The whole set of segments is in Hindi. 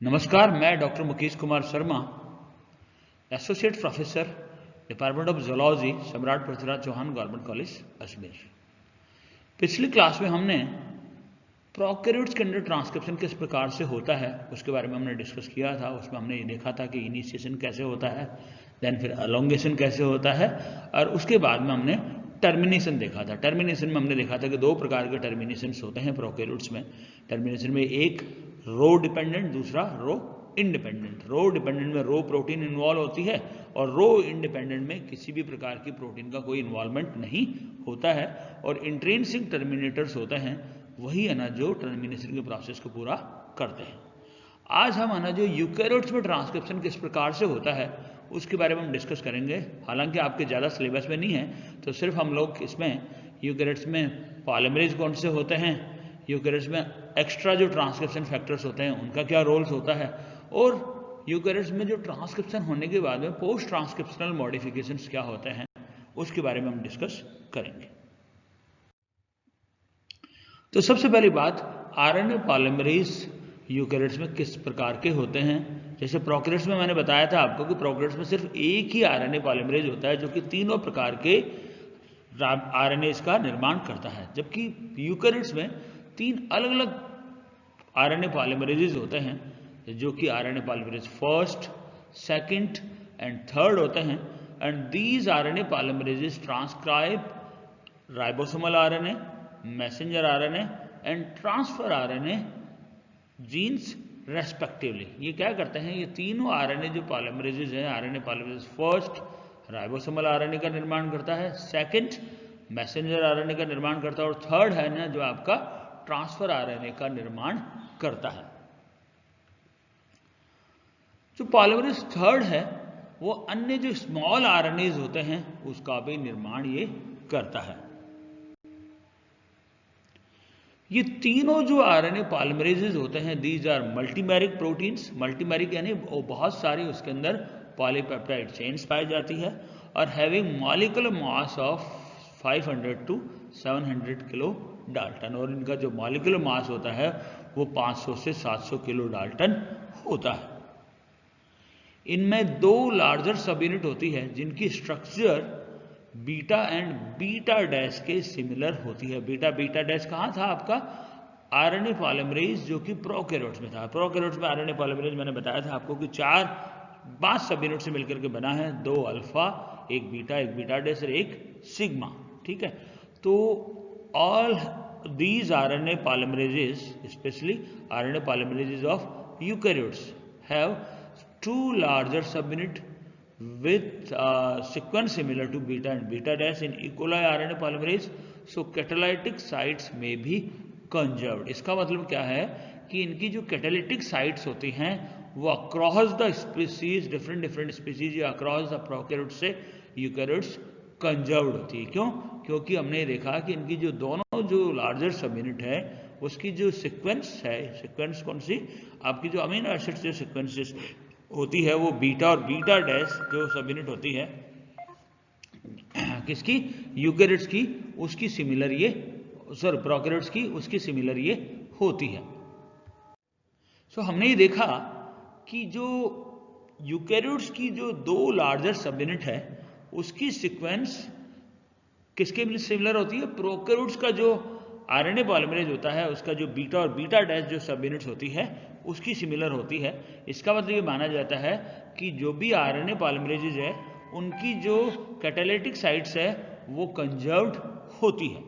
नमस्कार, मैं doctor Mukesh Kumar Sharma, associate professor, department of zoology, सम्राट पृथ्वीराज चौहान गवर्नमेंट कॉलेज अजमेर। पिछली क्लास में हमने प्रोकैरियोट्स के अंदर ट्रांसक्रिप्शन किस प्रकार से होता है उसके बारे में हमने डिस्कस किया था। उसमें हमने ये देखा था कि इनिशिएशन कैसे होता है, देन फिर अलोंगेशन कैसे होता है, और उसके बाद में हमने टर्मिनेशन देखा था। टर्मिनेशन में हमने देखा था कि दो प्रकार के टर्मिनेशंस होते हैं प्रोकैरियोट्स में। टर्मिनेशन में एक रो डिपेंडेंट, दूसरा रो इंडिपेंडेंट। रो डिपेंडेंट में रो प्रोटीन इन्वॉल्व होती है और रो इंडिपेंडेंट में किसी भी प्रकार की प्रोटीन का कोई इन्वॉल्वमेंट नहीं होता है। और इंट्रिंसिक टर्मिनेटर्स होते हैं वही है ना जो टर्मिनेशन के प्रोसेस को पूरा करते हैं। आज हम है ना जो यूकैरियोट्स में ट्रांसक्रिप्शन किस प्रकार से होता है उसके बारे में हम डिस्कस करेंगे। हालांकि आपके ज़्यादा सिलेबस में नहीं है, तो सिर्फ हम लोग इसमें यूकैरियोट्स में पॉलीमरेज कौन से होते हैं, यूकैरियोट्स में एक्स्ट्रा जो ट्रांसक्रिप्शन फैक्टर्स होते हैं उनका क्या रोल्स होता है, और यूकैरियोट्स में जो ट्रांसक्रिप्शन होने के बाद में पोस्ट ट्रांसक्रिप्शनल मॉडिफिकेशंस क्या होते हैं उसके बारे में हम डिस्कस करेंगे। तो सबसे पहली बात, आरएनए पॉलीमरेज यूकैरियोट्स में किस प्रकार के होते हैं। जैसे प्रोकैरियोट्स में मैंने बताया था आपको कि प्रोकैरियोट्स में सिर्फ एक ही आरएनए पॉलीमरेज होता है जो कि तीनों प्रकार के आरएनएस का निर्माण करता है, जबकि यूकैरियोट्स में तीन अलग अलग आरएनए पॉलीमरेजेस होते हैं जो कि RNA polymerase first, second and third होते हैं। And these RNA polymerases transcribe ribosomal RNA, messenger RNA and transfer RNA genes respectively. ये क्या करते हैं, ये तीनों आरएनए जो पॉलीमरेजेस हैं, RNA polymerase first ribosomal RNA का निर्माण करता है, सेकंड मैसेंजर आरएनए का निर्माण करता है, और थर्ड है ना जो आपका ट्रांसफर आरएनए का निर्माण करता है। जो पॉलीमरेज थर्ड है वो अन्य जो स्मॉल आरएनएज होते हैं उसका भी निर्माण ये करता है। ये तीनों जो आरएनए पॉलीमरेजेस होते हैं दीज आर मल्टीमेरिक प्रोटीन्स। मल्टीमेरिक यानी बहुत सारी उसके अंदर पॉलीपेप्टाइड चेन्स पाई जाती है, और having molecular mass of 500 to 700 kilo Dalton, और इनका जो मॉलिक्यूलर मास होता है वो 500 से 700 किलो डाल्टन होता है। इनमें दो लार्जर सब यूनिट होती है जिनकी structure beta and beta dash के सिमिलर होती है। बीटा बीटा डैश कहाँ था आपका, आरएनए पॉलीमरेज जो कि प्रोकैरियोट्स में था। प्रोकैरियोट्स में आरएनए पॉलीमरेज मैंने बताया था आपको कि 5 सब यूनिट से मिलकर के बना है, 2 अल्फा, एक बीटा डैश और एक सिग्मा। ठीक है, तो all these RNA polymerases, specially RNA polymerases of eukaryotes have 2 larger subunit with sequence similar to beta and beta dash. In E. coli RNA polymerase, so catalytic sites may be conserved. इसका मतलब क्या है कि इनकी जो कैटालिटिक साइट्स होती हैं वो across the species, different species या अक्रॉस द प्रोकैरियोट्स से यूकैरियोट्स कंजर्व्ड होती है। क्यों? क्योंकि हमने देखा कि इनकी जो दोनों जो लार्जर सब यूनिट है उसकी जो सीक्वेंस है, सीक्वेंस कौन सी, आपकी जो अमीनो एसिड जो सीक्वेंसेस होती है वो बीटा और बीटा डैश जो सब यूनिट होती है किसकी, यूकैरियोट्स की, उसकी सिमिलर ये, सॉरी प्रोकैरियोट्स की, उसकी सिमिलर ये होती है। सो हमने ये देखा कि जो यूकैरियोट्स की जो 2 लार्जर सब यूनिट है उसकी सीक्वेंस किसके सिमिलर होती है, प्रोकैरियोट्स का जो आरएनए पॉलीमरेज होता है उसका जो बीटा और बीटा डैश जो सब यूनिट्स होती है उसकी सिमिलर होती है। इसका मतलब ये माना जाता है कि जो भी आरएनए पॉलीमरेजेज है उनकी जो कैटालिटिक साइट्स है वो कंजर्व्ड होती है।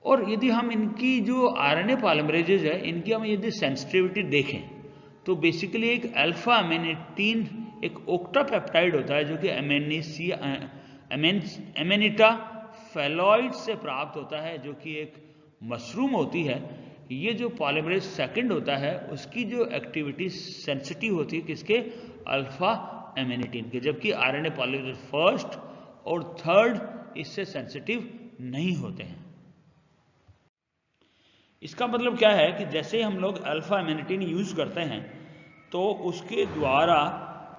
और यदि हम इनकी जो आरएनए पॉलीमरेजेज है इनकी हम यदि सेंसिटिविटी देखें तो बेसिकली एक अल्फा अमेनिटीन एक ओक्टापेप्टाइड होता है जो कि एमेनिटा फेलॉइड से प्राप्त होता है, जो कि एक मशरूम होती है। ये जो पॉलीमरेज सेकंड होता है उसकी जो एक्टिविटी सेंसिटिव होती है किसके, अल्फा एमेनिटीन के, जबकि आरएनए पॉलीमरेज फर्स्ट और थर्ड इससे सेंसिटिव नहीं होते हैं। इसका मतलब क्या है कि जैसे हम लोग अल्फा एमेनिटीन यूज करते हैं तो उसके द्वारा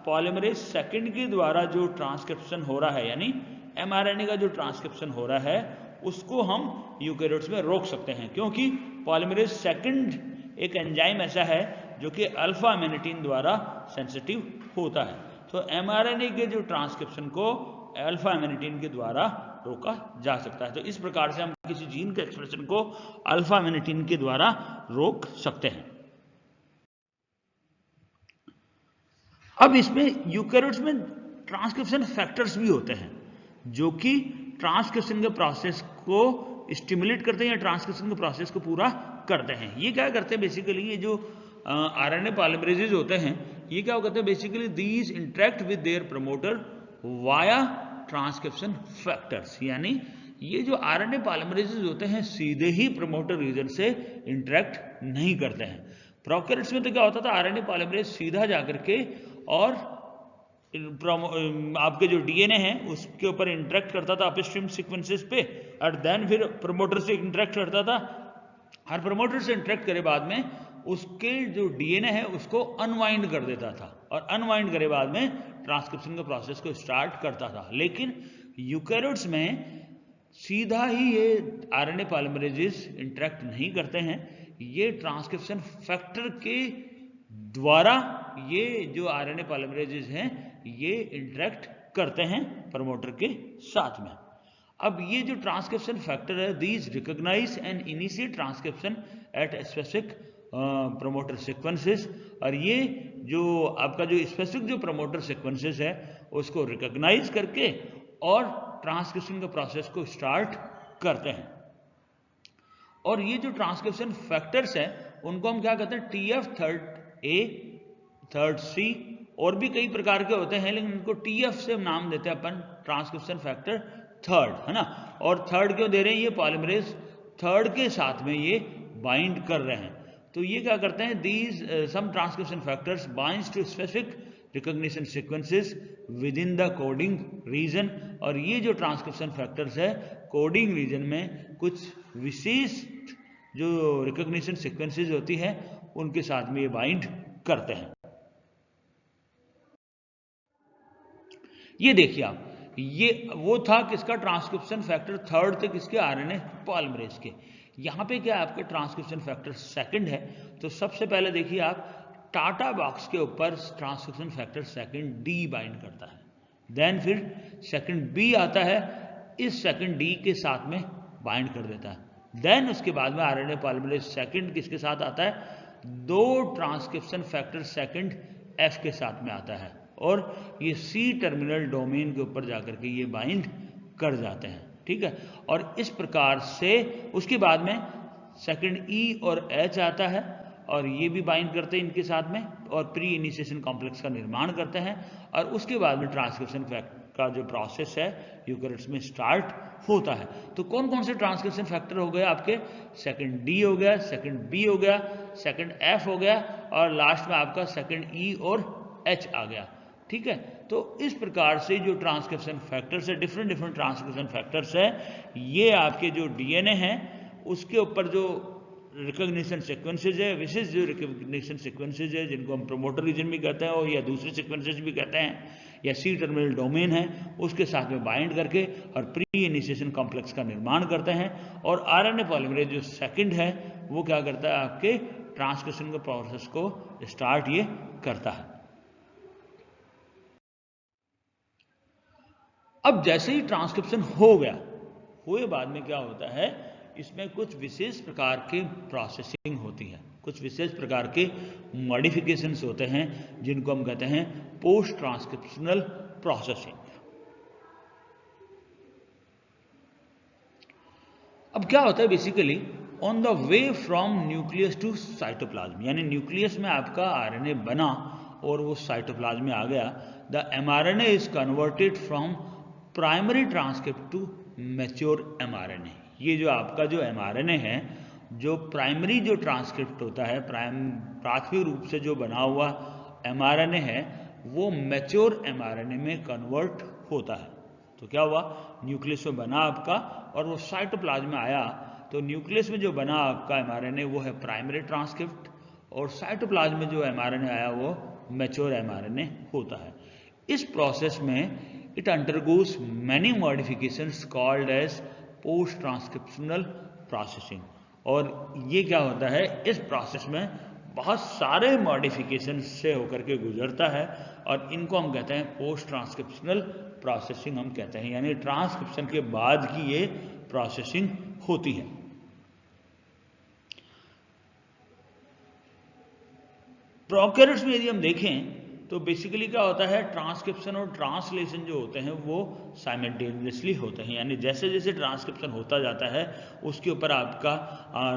पॉलीमरेज सेकंड के द्वारा जो ट्रांसक्रिप्शन हो रहा है यानी एमआरएनए का जो ट्रांसक्रिप्शन हो रहा है उसको हम यूकैरियोट्स में रोक सकते हैं, क्योंकि पॉलीमरेज सेकंड एक एंजाइम ऐसा है जो कि अल्फा अमीनिटीन द्वारा सेंसिटिव होता है। तो mRNA के जो ट्रांसक्रिप्शन को अल्फा अमीनिटीन के द्वारा रोका जा सकता है। तो इस प्रकार से हम किसी जीन के एक्सप्रेशन को अल्फा अमीनिटीन के द्वारा रोक सकते हैं। अब इसमें यूकेरियोट्स में ट्रांसक्रिप्शन फैक्टर्स भी होते हैं जो कि ट्रांसक्रिप्शन के प्रोसेस को स्टिमुलेट करते हैं या ट्रांसक्रिप्शन के प्रोसेस को पूरा करते हैं। ये क्या करते हैं बेसिकली, ये जो आरएनए पॉलीमरेजेस होते हैं ये क्या करते हैं basically, these interact with their promoter via transcription factors. यानी ये जो आरएनए पॉलीमरेजेस होते हैं सीधे ही प्रमोटर रीजन से इंटरेक्ट नहीं करते हैं। प्रोकैरियोट्स में तो क्या होता था, आरएनए पॉलीमरेज सीधा जाकर के और आपके जो डीएनए है उसके ऊपर इंटरेक्ट करता था अपस्ट्रीम सीक्वेंसेस पे, और देन फिर प्रमोटर से इंटरेक्ट करता था। हर प्रमोटर से इंटरेक्ट करे बाद में उसके जो डीएनए है उसको अनवाइंड कर देता था, और अनवाइंड करे बाद में ट्रांसक्रिप्शन के प्रोसेस को स्टार्ट करता था। लेकिन यूकेरियोट्स में सीधा ही ये आरएनए पॉलीमरेजेस इंटरेक्ट नहीं करते हैं, ये ट्रांसक्रिप्शन फैक्टर के द्वारा ये जो आरएनए पॉलीमरेजेस हैं ये इंटरेक्ट करते हैं प्रमोटर के साथ में। अब ये जो ट्रांसक्रिप्शन फैक्टर है, these recognise and initiate transcription at specific promoter sequences, और ये जो आपका जो स्पेसिफिक जो प्रमोटर सीक्वेंसेस है उसको रिकॉग्नाइज करके और ट्रांसक्रिप्शन के प्रोसेस को स्टार्ट करते हैं। और ये जो ट्रांसक्रिप्शन फैक्टर्स हैं उनको हम क्या कहते हैं, TF third A, third C, और भी कई प्रकार के होते हैं लेकिन इनको TF से नाम देते हैं अपन, ट्रांसक्रिप्शन फैक्टर थर्ड, है ना। और थर्ड क्यों दे रहे हैं, ये पॉलीमरेज थर्ड के साथ में ये बाइंड कर रहे हैं। तो ये क्या करते हैं, these some transcription factors binds to specific recognition sequences within the coding region, और ये जो ट्रांसक्रिप्शन फैक्टर्स है कोडिंग रीजन में कुछ विशिष्ट जो रिकॉग्निशन सीक्वेंसेस होती है उनके साथ में ये बाइंड करते हैं। ये देखिए आप, ये वो था किसका, ट्रांसक्रिप्शन फैक्टर थर्ड थे किसके, आरएनए पॉलीमरेज के। यहां पे क्या आपके ट्रांसक्रिप्शन फैक्टर सेकंड है। तो सबसे पहले देखिए आप, टाटा बॉक्स के ऊपर transcription factor second D bind करता है, देन फिर सेकंड बी आता है, इस सेकंड डी के साथ में बाइंड कर देता है। देन उसके बाद में आरएनए पॉलीमरेज सेकंड किसके साथ आता है, दो ट्रांसक्रिप्शन फैक्टर सेकंड एफ के साथ में आता है, और ये सी टर्मिनल डोमेन के ऊपर जाकर के ये बाइंड कर जाते हैं, ठीक है। और इस प्रकार से उसके बाद में सेकंड ई और एच आता है, और ये भी बाइंड करते हैं इनके साथ में, और प्री इनिशिएशन कॉम्प्लेक्स का निर्माण करते हैं, और उसके बाद में ट्रांसक्रिप्शन फैक्टर का जो प्रोसेस है यूकेरियोट्स में स्टार्ट होता है। तो कौन कौन से ट्रांसक्रिप्शन फैक्टर हो गए आपके, सेकंड डी हो गया, सेकंड बी हो गया, सेकंड एफ हो गया, और लास्ट में आपका सेकंड ई और एच आ गया, ठीक है। तो इस प्रकार से जो ट्रांसक्रिप्शन फैक्टर्स है, डिफरेंट ट्रांसक्रिप्शन फैक्टर्स है, ये आपके जो डीएनए हैं उसके ऊपर जो रिकॉग्निशन सीक्वेंसेज है, विशेष जो रिकॉग्निशन सीक्वेंसेज है जिनको हम प्रमोटर रीजन भी कहते हैं और या दूसरे सीक्वेंसेज भी कहते हैं, या सी टर्मिनल डोमेन है, उसके साथ में बाइंड करके और प्री इनिशिएशन कॉम्प्लेक्स का निर्माण करते हैं। और आरएनए पॉलीमरेज जो सेकंड है वो क्या करता है, आपके ट्रांसक्रिप्शन के प्रोसेस को स्टार्ट ये करता है। अब जैसे ही ट्रांसक्रिप्शन हो गया, हुए बाद में क्या होता है, इसमें कुछ विशेष प्रकार के प्रोसेसिंग होती है, कुछ विशेष प्रकार के मॉडिफिकेशंस होते हैं जिनको हम कहते हैं पोस्ट ट्रांसक्रिप्शनल प्रोसेसिंग। अब क्या होता है basically, on the way from nucleus to cytoplasm, यानी न्यूक्लियस में आपका आरएनए बना और वो साइटोप्लाज्म में आ गया, the mRNA is converted from primary transcript to mature mRNA. ये जो आपका जो एमआरएनए है, जो प्राइमरी जो ट्रांसक्रिप्ट होता है, प्राथमिक रूप से जो बना हुआ एमआरएनए है, वो मैच्योर एमआरएनए में कन्वर्ट होता है। तो क्या हुआ, न्यूक्लियस में बना आपका और वो साइटोप्लाज्म में आया, तो न्यूक्लियस में जो बना आपका एमआरएनए वो है प्राइमरी ट्रांसक्रिप्ट, और साइटोप्लाज्म में जो एमआरएनए आया वो मैच्योर एमआरएनए होता है। इस प्रोसेस में it undergoes many modifications called as post transcriptional processing, और ये क्या होता है, इस प्रोसेस में बहुत सारे मॉडिफिकेशन से होकर के गुजरता है और इनको हम कहते हैं पोस्ट ट्रांसक्रिप्शनल प्रोसेसिंग हम कहते हैं, यानी ट्रांसक्रिप्शन के बाद की ये प्रोसेसिंग होती है। प्रोकैरियोट्स में यदि हम देखें तो बेसिकली क्या होता है, ट्रांसक्रिप्शन और ट्रांसलेशन जो होते हैं वो साइमल्टेनियसली होते हैं, यानी जैसे जैसे ट्रांसक्रिप्शन होता जाता है उसके ऊपर आपका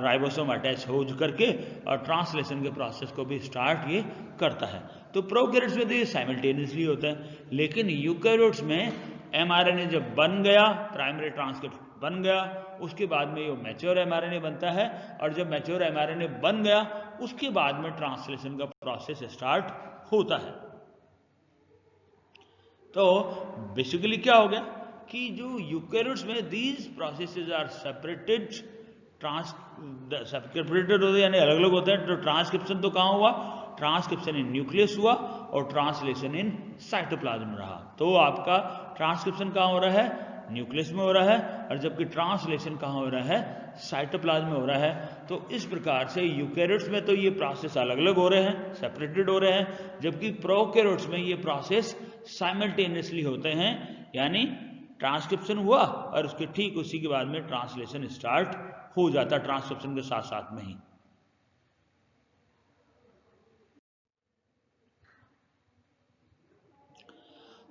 राइबोसोम अटैच हो करके और ट्रांसलेशन के प्रोसेस को भी स्टार्ट ये करता है। तो प्रोकैरियोट्स में तो ये साइमल्टेनियसली होता है, लेकिन यूकैरियोट्स में mRNA जब बन गया, प्राइमरी ट्रांसक्रिप्ट बन गया, उसके बाद में ये मैच्योर mRNA बनता है और जब मैच्योर mRNA बन गया उसके बाद में ट्रांसलेशन का प्रोसेस स्टार्ट होता है। तो बेसिकली क्या हो गया कि जो यूकैरियोट्स में these processes are separated, separated होते हैं यानी अलग अलग होते हैं। तो ट्रांसक्रिप्शन तो कहाँ हुआ, ट्रांसक्रिप्शन इन न्यूक्लियस हुआ और ट्रांसलेशन इन साइटोप्लाज्म रहा। तो आपका ट्रांसक्रिप्शन कहाँ हो रहा है, न्यूक्लियस में हो रहा है, और जबकि ट्रांसलेशन कहाँ हो रहा है, साइटोप्लाज्म में हो रहा है। तो इस प्रकार से यूकैरियोट्स में तो ये प्रोसेस अलग अलग हो रहे हैं, सेपरेटेड हो रहे हैं, जबकि प्रोकैरियोट्स में ये प्रोसेस साइमल्टेनियसली होते हैं, यानी ट्रांसक्रिप्शन हुआ और उसके ठीक उसी के बाद में ट्रांसलेशन स्टार्ट हो जाता है ट्रांसक्रिप्शन के साथ साथ में ही।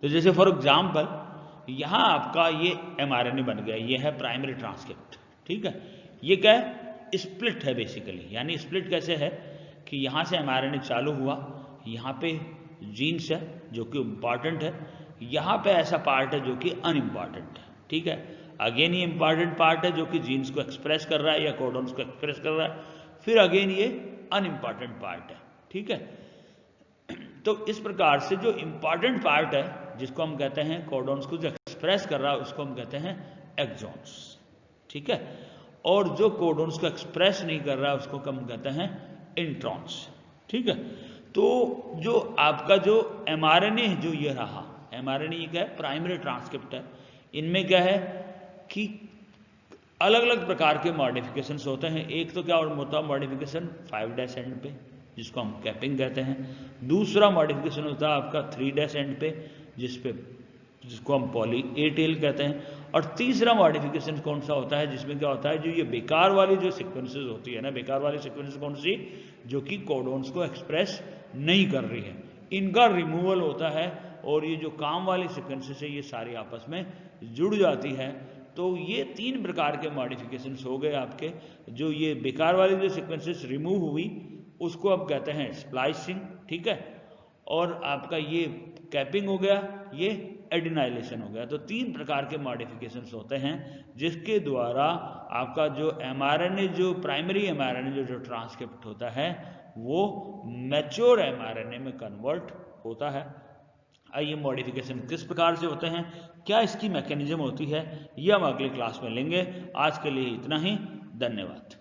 तो जैसे फॉर एग्जाम्पल यहां आपका ये mRNA बन गया, ये है प्राइमरी ट्रांसक्रिप्ट, ठीक है। ये क्या है, स्प्लिट है बेसिकली, यानी स्प्लिट कैसे है कि यहां से mRNA चालू हुआ, यहां पे जीन्स है जो कि इंपॉर्टेंट है, यहां पे ऐसा पार्ट है जो कि अनइम्पॉर्टेंट है, ठीक है। अगेन ये इंपॉर्टेंट पार्ट है जो कि जीन्स को एक्सप्रेस कर रहा है या कोडॉन्स को एक्सप्रेस कर रहा है, फिर अगेन ये अनइम्पॉर्टेंट पार्ट है, ठीक है। तो इस प्रकार से जो इंपॉर्टेंट पार्ट है जिसको हम कहते हैं कोडॉन्स को जो एक्सप्रेस कर रहा है उसको हम कहते हैं एक्सॉन्स, ठीक है। और जो कोडॉन्स को एक्सप्रेस नहीं कर रहा है उसको हम कहते हैं इंट्रॉन्स, ठीक है। तो जो आपका जो mRNA जो ये रहा, mRNA ये क्या है, प्राइमरी ट्रांसक्रिप्ट है। इनमें क्या है कि अलग अलग प्रकार के मॉडिफिकेशंस होते हैं। एक तो क्या होता है मॉडिफिकेशन 5' एंड पे जिसको हम कैपिंग कहते हैं, दूसरा मॉडिफिकेशन होता है आपका 3' एंड पे जिसको हम पॉली ए टेल कहते हैं, और तीसरा मॉडिफिकेशन कौन सा होता है जिसमें क्या होता है, जो ये बेकार वाली जो सीक्वेंसेस होती है ना, बेकार वाली सीक्वेंसेस कौन सी, जो कि कोडॉन्स को एक्सप्रेस नहीं कर रही है, इनका रिमूवल होता है और ये जो काम वाली सीक्वेंसेस है ये सारी आपस में जुड़ जाती है। तो ये 3 प्रकार के मॉडिफिकेशंस हो गए आपके। जो ये बेकार वाली जो सीक्वेंसेस रिमूव हुई उसको अब कहते हैं स्प्लाइसिंग, ठीक है, और आपका ये कैपिंग हो गया, ये एडिनाइलेशन हो गया। तो 3 प्रकार के मॉडिफिकेशंस होते हैं जिसके द्वारा आपका जो mRNA जो प्राइमरी mRNA जो ट्रांसक्रिप्ट होता है वो मैच्योर mRNA में कन्वर्ट होता है। आइए मॉडिफिकेशन किस प्रकार से होते हैं, क्या इसकी मैकेनिज्म होती है, ये हम अगले क्लास में लेंगे। आज के लिए इतना ही, धन्यवाद।